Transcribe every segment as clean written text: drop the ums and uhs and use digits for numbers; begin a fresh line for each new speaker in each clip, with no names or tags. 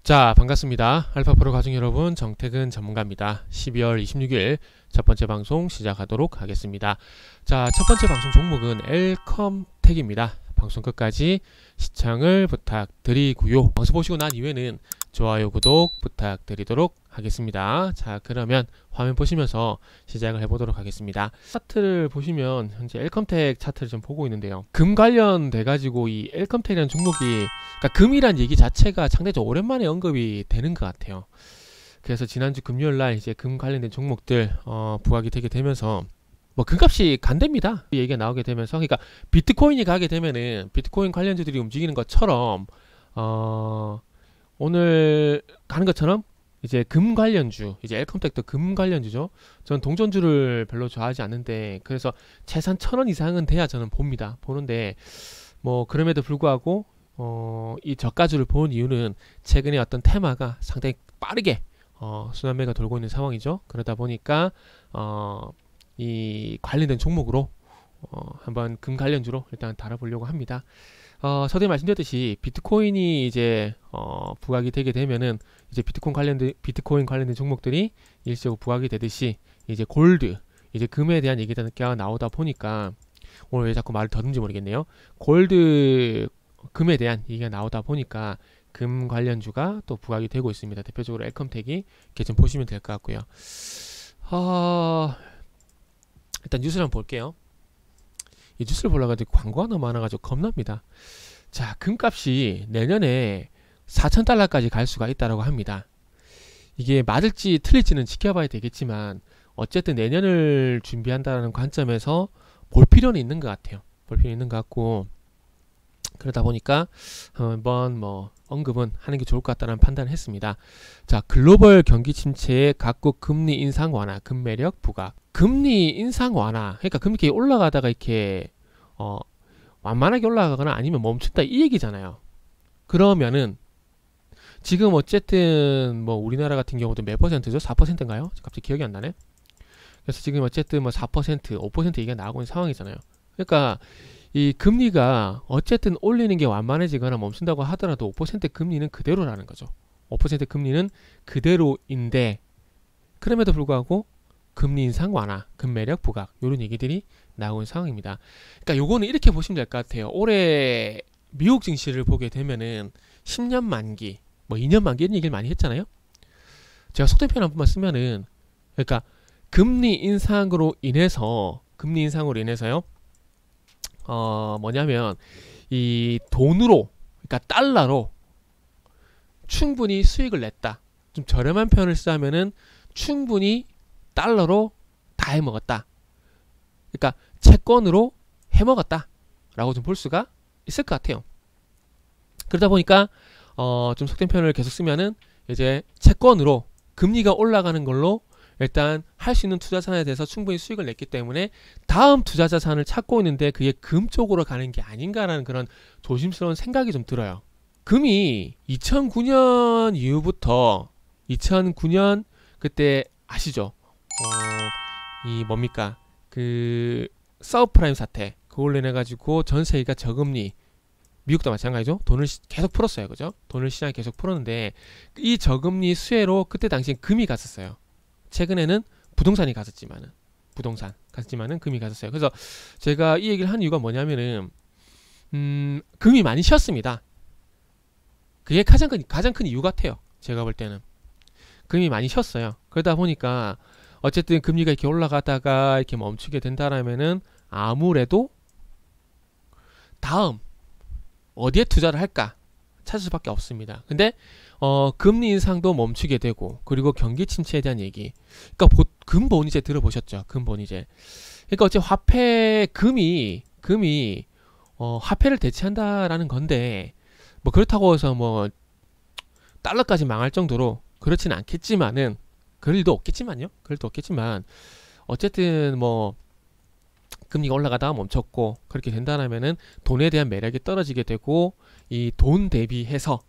자, 반갑습니다. 알파프로 가족 여러분, 정태근 전문가입니다. 12월 26일 첫 번째 방송 시작하도록 하겠습니다. 자, 첫 번째 방송 종목은 엘컴텍입니다. 방송 끝까지 시청을 부탁드리고요. 방송 보시고 난 이후에는 좋아요, 구독 부탁드리도록 하겠습니다. 자, 그러면 화면 보시면서 시작을 해보도록 하겠습니다. 차트를 보시면 현재 엘컴텍 차트를 좀 보고 있는데요. 금 관련돼 가지고 이 엘컴텍이라는 종목이, 그러니까 금이란 얘기 자체가 상당히 오랜만에 언급이 되는 것 같아요. 그래서 지난주 금요일날 이제 금 관련된 종목들 부각이 되게 되면서 뭐 금값이 간답니다. 이 얘기가 나오게 되면서, 그러니까 비트코인이 가게 되면은 비트코인 관련주들이 움직이는 것처럼 오늘 가는 것처럼 이제 금 관련주, 이제 엘컴텍도 금 관련주죠. 저는 동전주를 별로 좋아하지 않는데, 그래서 최소한 1,000원 이상은 돼야 저는 보는데 뭐 그럼에도 불구하고 이 저가주를 본 이유는 최근에 어떤 테마가 상당히 빠르게 순환매가 돌고 있는 상황이죠. 그러다 보니까 이 관련된 종목으로 한번 금 관련주로 일단 다뤄보려고 합니다. 서두에 말씀드렸듯이 비트코인이 이제 부각이 되게 되면은 이제 비트코인 관련된 종목들이 일시적으로 부각이 되듯이 이제 골드, 이제 금에 대한 얘기가 나오다 보니까, 오늘 왜 자꾸 말을 더듬지 모르겠네요. 골드, 금에 대한 얘기가 나오다 보니까 금 관련주가 또 부각이 되고 있습니다. 대표적으로 엘컴텍이 이렇게 좀 보시면 될 것 같고요. 일단 뉴스를 한번 볼게요. 이 뉴스를 보려가지고 광고가 너무 많아가지고 겁납니다. 자, 금값이 내년에 4,000달러까지 갈 수가 있다고 합니다. 이게 맞을지 틀릴지는 지켜봐야 되겠지만 어쨌든 내년을 준비한다는 관점에서 볼 필요는 있는 것 같아요. 볼 필요는 있는 것 같고, 그러다 보니까 한번 뭐 언급은 하는 게 좋을 것 같다는 판단을 했습니다. 자, 글로벌 경기 침체에 각국 금리 인상 완화, 금매력 부각. 금리 인상 완화, 그러니까 금리 이렇게 올라가다가 이렇게 완만하게 올라가거나 아니면 멈춘다, 이 얘기잖아요. 그러면은 지금 어쨌든 뭐 우리나라 같은 경우도 몇 퍼센트죠? 4%인가요? 갑자기 기억이 안 나네. 그래서 지금 어쨌든 뭐 4%, 5% 얘기가 나오고 있는 상황이잖아요. 그러니까 이 금리가 어쨌든 올리는 게 완만해지거나 멈춘다고 하더라도 5% 금리는 그대로라는 거죠. 5% 금리는 그대로인데, 그럼에도 불구하고 금리 인상 완화, 금매력 부각, 이런 얘기들이 나오는 상황입니다. 그러니까 요거는 이렇게 보시면 될 것 같아요. 올해 미국 증시를 보게 되면은 10년 만기, 뭐 2년 만기 이런 얘기를 많이 했잖아요. 제가 속된 표현 한 번만 쓰면은, 그러니까 금리 인상으로 인해서요. 뭐냐면 이 돈으로, 그러니까 달러로 충분히 수익을 냈다. 좀 저렴한 표현을 쓰자면은 충분히 달러로 다 해먹었다. 그러니까 채권으로 해먹었다 라고 좀 볼 수가 있을 것 같아요. 그러다 보니까 좀 속된 표현을 계속 쓰면은 이제 채권으로 금리가 올라가는 걸로 일단 할 수 있는 투자자산에 대해서 충분히 수익을 냈기 때문에 다음 투자자산을 찾고 있는데 그게 금 쪽으로 가는 게 아닌가라는 그런 조심스러운 생각이 좀 들어요. 금이 2009년 이후부터, 2009년 그때 아시죠? 이 뭡니까? 그 서브프라임 사태, 그걸로 인해 가지고 전 세계가 저금리, 미국도 마찬가지죠. 돈을 계속 풀었어요. 그죠? 돈을 시장에 계속 풀었는데 이 저금리 수혜로 그때 당시엔 금이 갔었어요. 최근에는 부동산이 갔었지만은 금이 갔었어요. 그래서 제가 이 얘기를 한 이유가 뭐냐면은 금이 많이 쉬었습니다. 그게 가장 큰 이유 같아요. 제가 볼 때는 금이 많이 쉬었어요. 그러다 보니까 어쨌든 금리가 이렇게 올라가다가 이렇게 멈추게 된다라면은 아무래도 다음 어디에 투자를 할까 찾을 수밖에 없습니다. 근데 금리 인상도 멈추게 되고, 그리고 경기 침체에 대한 얘기, 그러니까 금본위제 들어보셨죠? 금본위제. 그러니까 어째 금이 화폐를 대체한다라는 건데, 뭐 그렇다고 해서 뭐 달러까지 망할 정도로 그렇지는 않겠지만은, 그럴 일도 없겠지만 어쨌든 뭐 금리가 올라가다가 멈췄고 그렇게 된다면은 돈에 대한 매력이 떨어지게 되고 이 돈 대비해서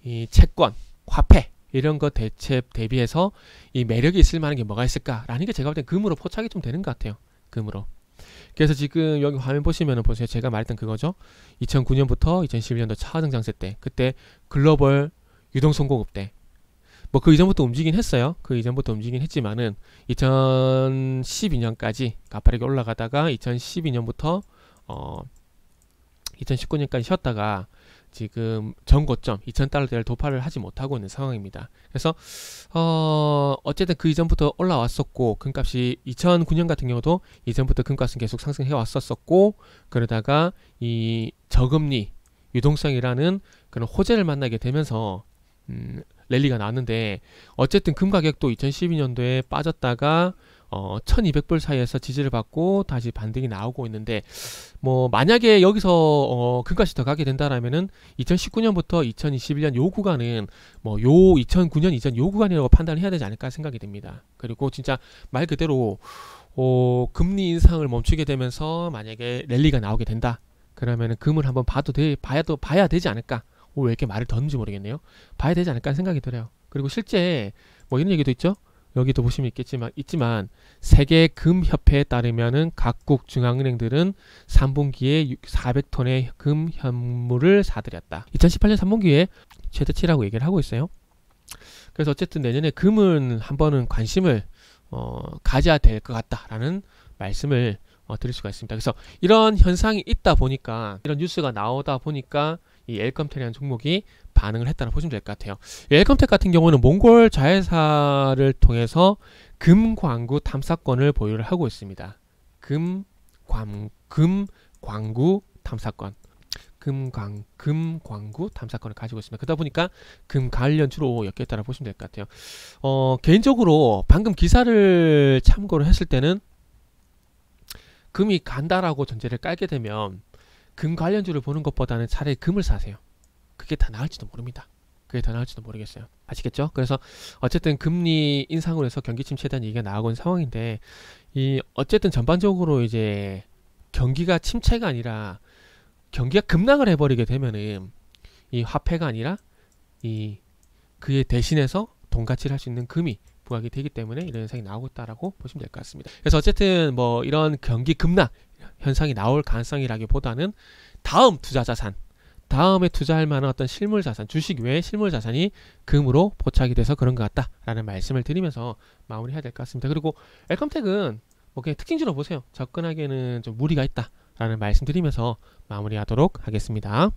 이 채권, 화폐 이런 거 대비해서 이 매력이 있을 만한 게 뭐가 있을까라는 게 제가 볼 땐 금으로 포착이 좀 되는 것 같아요. 금으로. 그래서 지금 여기 화면 보시면은 보세요. 제가 말했던 그거죠. 2009년부터 2011년도 차증장세 때 그때 글로벌 유동성 공급 때 뭐 그 이전부터 움직이긴 했어요. 그 이전부터 움직이긴 했지만은 2012년까지 가파르게 올라가다가 2012년부터 2019년까지 쉬었다가 지금 전고점 2000달러대를 도파를 하지 못하고 있는 상황입니다. 그래서 어쨌든 그 이전부터 올라왔었고 금값이 2009년 같은 경우도 이전부터 금값은 계속 상승해 왔었고 그러다가 이 저금리 유동성이라는 그런 호재를 만나게 되면서 랠리가 나왔는데 어쨌든 금 가격도 2012년도에 빠졌다가 1200불 사이에서 지지를 받고 다시 반등이 나오고 있는데 뭐 만약에 여기서 금값이 더 가게 된다라면은 2019년부터 2021년 요 구간은 뭐 요 2009년 이전 요 구간이라고 판단을 해야 되지 않을까 생각이 듭니다. 그리고 진짜 말 그대로 금리 인상을 멈추게 되면서 만약에 랠리가 나오게 된다 그러면은 금을 한번 봐야 되지 않을까. 왜 이렇게 말을 더는지 모르겠네요. 봐야 되지 않을까 생각이 들어요. 그리고 실제 뭐 이런 얘기도 있죠. 여기도 보시면 있지만 세계 금협회에 따르면은 각국 중앙은행들은 3분기에 400톤의 금 현물을 사들였다. 2018년 3분기에 최대치라고 얘기를 하고 있어요. 그래서 어쨌든 내년에 금은 한 번은 관심을 가져야 될 것 같다라는 말씀을 드릴 수가 있습니다. 그래서 이런 현상이 있다 보니까 이런 뉴스가 나오다 보니까 이 엘컴텍이라는 종목이 반응을 했다고 보시면 될 것 같아요. 엘컴텍 같은 경우는 몽골 자회사를 통해서 금 광구 탐사권을 보유를 하고 있습니다. 금 광구 탐사권. 금 광구 탐사권을 가지고 있습니다. 그러다 보니까 금 관련 주로 엮였다고 보시면 될 것 같아요. 개인적으로 방금 기사를 참고를 했을 때는 금이 간다라고 전제를 깔게 되면 금 관련주를 보는 것보다는 차라리 금을 사세요. 그게 더 나을지도 모릅니다. 그게 더 나을지도 모르겠어요. 아시겠죠? 그래서 어쨌든 금리 인상으로 해서 경기 침체에 대한 얘기가 나오고 있는 상황인데 이 어쨌든 전반적으로 이제 경기가 침체가 아니라 경기가 급락을 해버리게 되면은 이 화폐가 아니라 이 그에 대신해서 돈 가치를 할 수 있는 금이 부각이 되기 때문에 이런 현상이 나오고 있다라고 보시면 될 것 같습니다. 그래서 어쨌든 뭐 이런 경기 급락 현상이 나올 가능성이라기보다는 다음 투자 자산, 다음에 투자할 만한 어떤 실물 자산, 주식 외에 실물 자산이 금으로 포착이 돼서 그런 것 같다라는 말씀을 드리면서 마무리해야 될 것 같습니다. 그리고 엘컴텍은 뭐 그냥 특징적으로 보세요. 접근하기에는 좀 무리가 있다라는 말씀 드리면서 마무리하도록 하겠습니다.